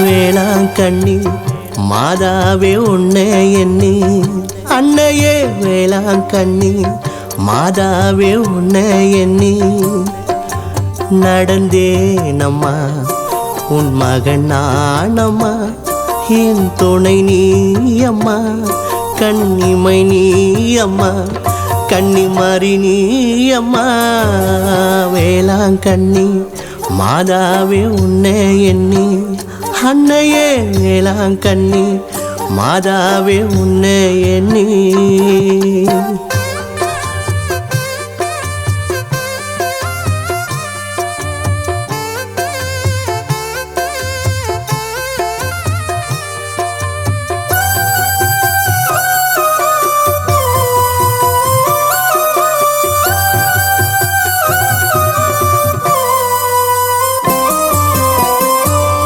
வேளாங்கண்ணி மாதாவே உன்னை எண்ணி அன்னையே வேளாங்கண்ணி மாதாவே உன்னை எண்ணி நடந்தேனம்மா உன் மகன் நானம்மா என் துணை நீ அம்மா கன்னிமை நீ அம்மா கன்னிமாரி நீ அம்மா வேளாங்கண்ணி மாதாவே உன்னை எண்ணி அன்னையே வேளாங்கண்ணி மாதாவே உன்னை எண்ணி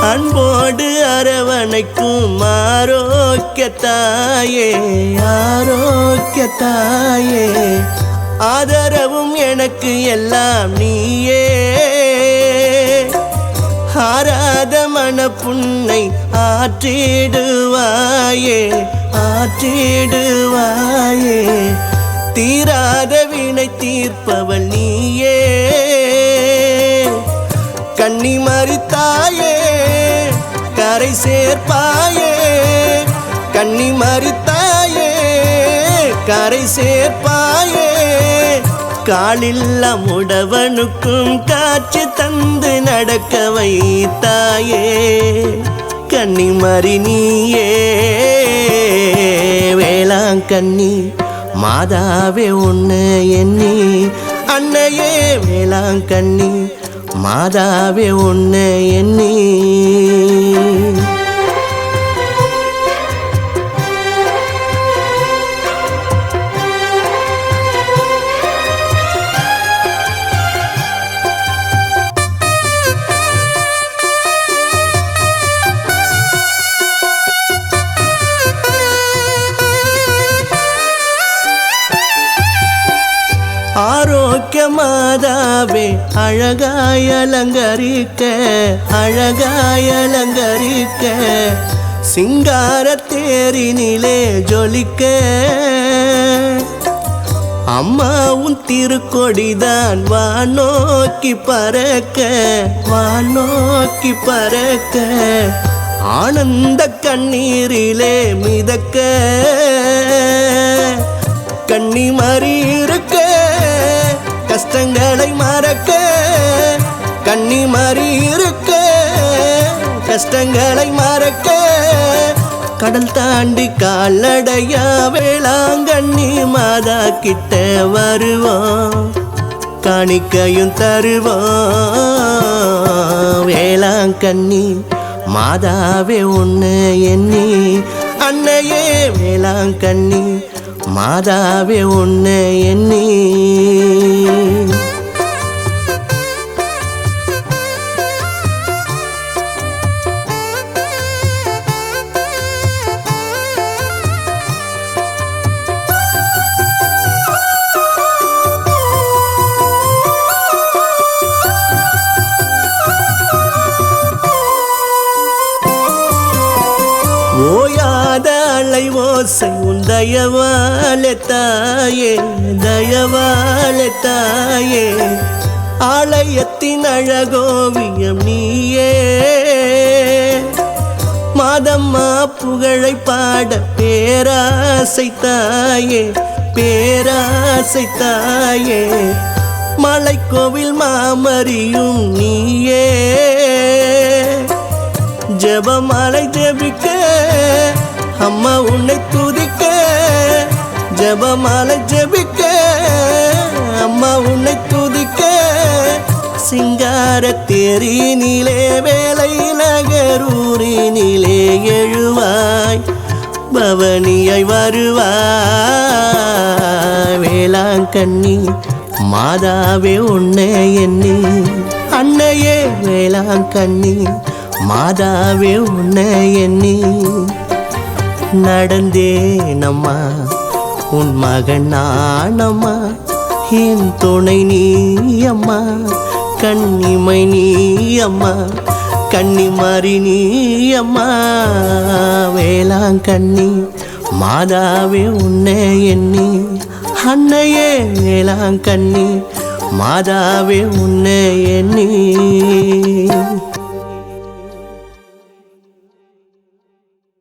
அன்போடு அரவணைக்கும் ஆரோக்கியத்தாயே ஆரோக்கியத்தாயே ஆதரவும் எனக்கு எல்லாம் நீயே ஆராத மனப்புண்ணை ஆற்றிடுவாயே ஆற்றிடுவாயே தீராத வினை தீர்ப்பவள் நீயே கன்னிமாரி தாயே கரை சேர்ப்பாயே கன்னிமாரி தாயே கரை சேர்ப்பாயே காலில்லா முடவனுக்கும் காட்சி தந்து நடக்க வைத்தாயே கன்னிமாரி நீயே வேளாங்கண்ணி மாதாவே உன்னை எண்ணி அன்னையே வேளாங்கண்ணி மாதாவே உன்னை எண்ணி ஆரோக்கிய மாதாவே அழகாய் அலங்கரிக்க அழகாய் அலங்கரிக்க சிங்கார தேரினிலே ஜொலிக்க அம்மா உன் திருக்கொடிதான் வானோக்கி பறக்க வானோக்கி பறக்க ஆனந்த கண்ணீரிலே மிதக்க கன்னிமாரி இருக்க கஷ்டங்களை மறக்க கன்னிமாரி இருக்க கஷ்டங்களை மறக்க கடல் தாண்டி கால்நடையா வேளாங்கண்ணி மாதா கிட்ட வருவோம் காணிக்கையும் தருவோம் வேளாங்கண்ணி மாதாவே உன்னை எண்ணி அன்னையே வேளாங்கண்ணி மாதாவே உன்னை எண்ணி ஓயாத அலை ஓசை உன் தயவாலே தாயே தயவாலே தாயே ஆலயத்தின் அழகோவியம் நீயே மாதம்மா புகழை பாட பேராசை தாயே பேராசை தாயே மலைக்கோவில் மாமரியும் நீயே ஜெபமாலை ஜெபிக்க அம்மா உன்னை துதிக்க ஜெபமாலை ஜெபிக்க அம்மா உன்னை துதிக்க சிங்கார தேரினிலே வேலை நகரூரினிலே எழுவாய் பவனியாய் வருவாய் வேளாங்கண்ணி மாதாவே உன்னை எண்ணி அன்னையே வேளாங்கண்ணி மாதாவே உன்னை எண்ணி நடந்தேனம்மா உன் மகன் நானம்மா என் துணை நீ அம்மா கன்னிமை நீ அம்மா கன்னி மாறி நீ அம்மா வேளாங்கண்ணி மாதாவே உன்னை எண்ணி அன்னையே வேளாங்கண்ணி மாதாவே உன்னை எண்ணி